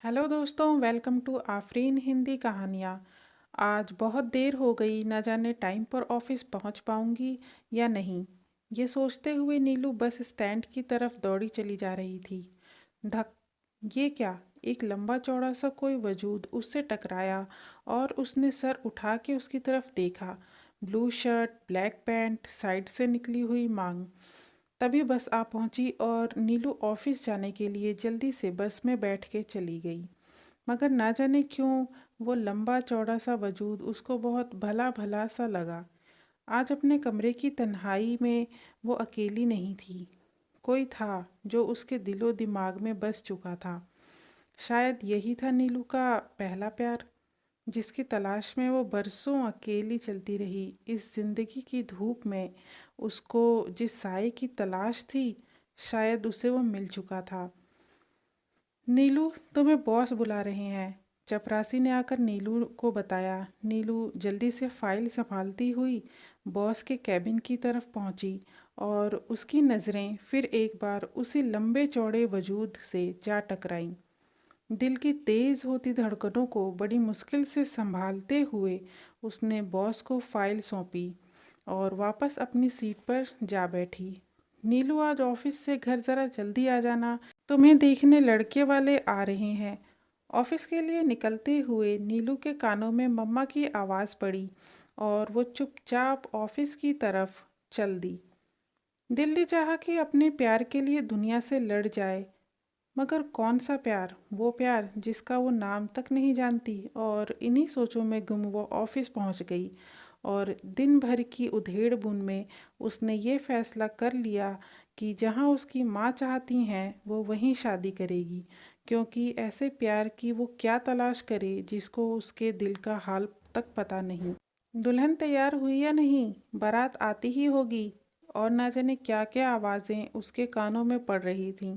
Hello दोस्तों, welcome to Afreen Hindi कहानियाँ। आज बहुत देर हो गई, न जाने टाइम पर ऑफिस पहुंच पाऊंगी या नहीं। ये सोचते हुए नीलू बस स्टैंड की तरफ दौड़ी चली जा रही थी। धक! ये क्या! एक लंबा चौड़ा सा कोई वजूद उससे टकराया और उसने सर उठा के उसकी तरफ देखा। Blue shirt, black pant, side से निकली हुई मांग। तभी बस आ पहुंची और नीलू ऑफिस जाने के लिए जल्दी से बस में बैठ के चली गई। मगर ना जाने क्यों वो लंबा चौड़ा सा वजूद उसको बहुत भला भला सा लगा। आज अपने कमरे की तन्हाई में वो अकेली नहीं थी। कोई था जो उसके दिलो दिमाग में बस चुका था। शायद यही था नीलू का पहला प्यार, जिसकी तलाश में वो बरसों अकेली चलती रही। इस जिंदगी की धूप में उसको जिस साए की तलाश थी, शायद उसे वो मिल चुका था। नीलू, तुम्हें बॉस बुला रहे हैं, चपरासी ने आकर नीलू को बताया। नीलू जल्दी से फाइल संभालती हुई बॉस के कैबिन की तरफ पहुंची और उसकी नज़रें फिर एक बार उसी लंबे चौड़े वजूद से जा टकराईं। दिल की तेज़ होती धड़कनों को बड़ी मुश्किल से संभालते हुए उसने बॉस को फाइल सौंपी और वापस अपनी सीट पर जा बैठी। नीलू, आज ऑफिस से घर ज़रा जल्दी आ जाना, तुम्हें देखने लड़के वाले आ रहे हैं। ऑफिस के लिए निकलते हुए नीलू के कानों में मम्मा की आवाज़ पड़ी और वो चुपचाप ऑफिस की तरफ चल दी। दिल ने चाहा कि अपने प्यार के लिए दुनिया से लड़ जाए, मगर कौन सा प्यार, वो प्यार जिसका वो नाम तक नहीं जानती। और इन्हीं सोचों में गुम वो ऑफिस पहुंच गई और दिन भर की उधेड़ बुन में उसने ये फैसला कर लिया कि जहाँ उसकी माँ चाहती हैं वो वहीं शादी करेगी, क्योंकि ऐसे प्यार की वो क्या तलाश करे जिसको उसके दिल का हाल तक पता नहीं। दुल्हन तैयार हुई या नहीं, बारात आती ही होगी। और ना जाने क्या क्या आवाज़ें उसके कानों में पड़ रही थीं।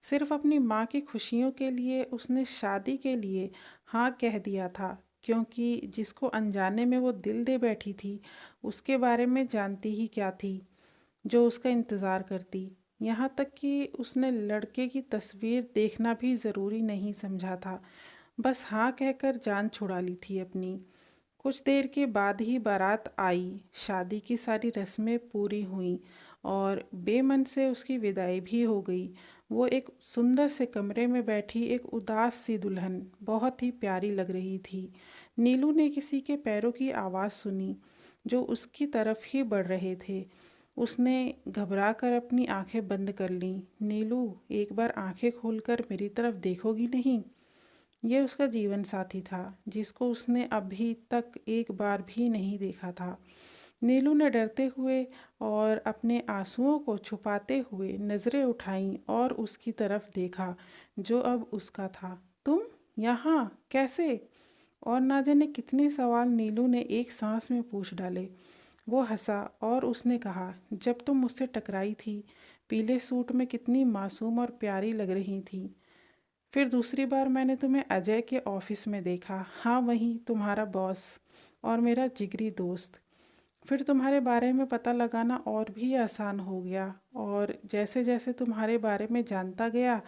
सिर्फ अपनी माँ की खुशियों के लिए उसने शादी के लिए हाँ कह दिया था, क्योंकि जिसको अनजाने में वो दिल दे बैठी थी उसके बारे में जानती ही क्या थी जो उसका इंतज़ार करती। यहाँ तक कि उसने लड़के की तस्वीर देखना भी ज़रूरी नहीं समझा था, बस हाँ कहकर जान छुड़ा ली थी अपनी। कुछ देर के बाद ही बारात आई, शादी की सारी रस्में पूरी हुईं और बेमन से उसकी विदाई भी हो गई। वो एक सुंदर से कमरे में बैठी एक उदास सी दुल्हन बहुत ही प्यारी लग रही थी। नीलू ने किसी के पैरों की आवाज़ सुनी जो उसकी तरफ ही बढ़ रहे थे। उसने घबरा कर अपनी आंखें बंद कर लीं। नीलू, एक बार आंखें खोलकर मेरी तरफ देखोगी नहीं? ये उसका जीवन साथी था, जिसको उसने अभी तक एक बार भी नहीं देखा था। नीलू ने डरते हुए और अपने आंसुओं को छुपाते हुए नज़रें उठाईं और उसकी तरफ देखा जो अब उसका था। तुम यहाँ कैसे? और ना जाने कितने सवाल नीलू ने एक सांस में पूछ डाले। वो हंसा और उसने कहा, जब तुम मुझसे टकराई थी, पीले सूट में कितनी मासूम और प्यारी लग रही थी। फिर दूसरी बार मैंने तुम्हें अजय के ऑफिस में देखा। हाँ, वहीं तुम्हारा बॉस और मेरा जिगरी दोस्त। फिर तुम्हारे बारे में पता लगाना और भी आसान हो गया और जैसे जैसे तुम्हारे बारे में जानता गया,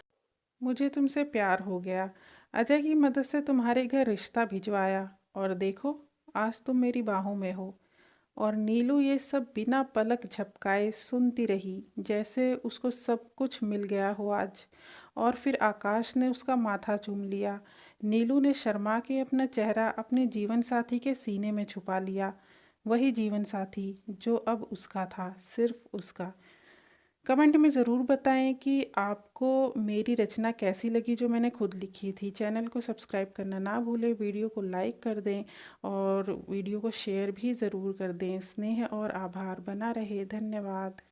मुझे तुमसे प्यार हो गया। अजय की मदद से तुम्हारे घर रिश्ता भिजवाया और देखो, आज तुम मेरी बाहों में हो। और नीलू ये सब बिना पलक झपकाए सुनती रही, जैसे उसको सब कुछ मिल गया हो आज। और फिर आकाश ने उसका माथा चूम लिया। नीलू ने शर्मा के अपना चेहरा अपने जीवन साथी के सीने में छुपा लिया। वही जीवन साथी जो अब उसका था, सिर्फ उसका। कमेंट में ज़रूर बताएं कि आपको मेरी रचना कैसी लगी जो मैंने खुद लिखी थी। चैनल को सब्सक्राइब करना ना भूलें, वीडियो को लाइक कर दें और वीडियो को शेयर भी ज़रूर कर दें। स्नेह और आभार बना रहे। धन्यवाद।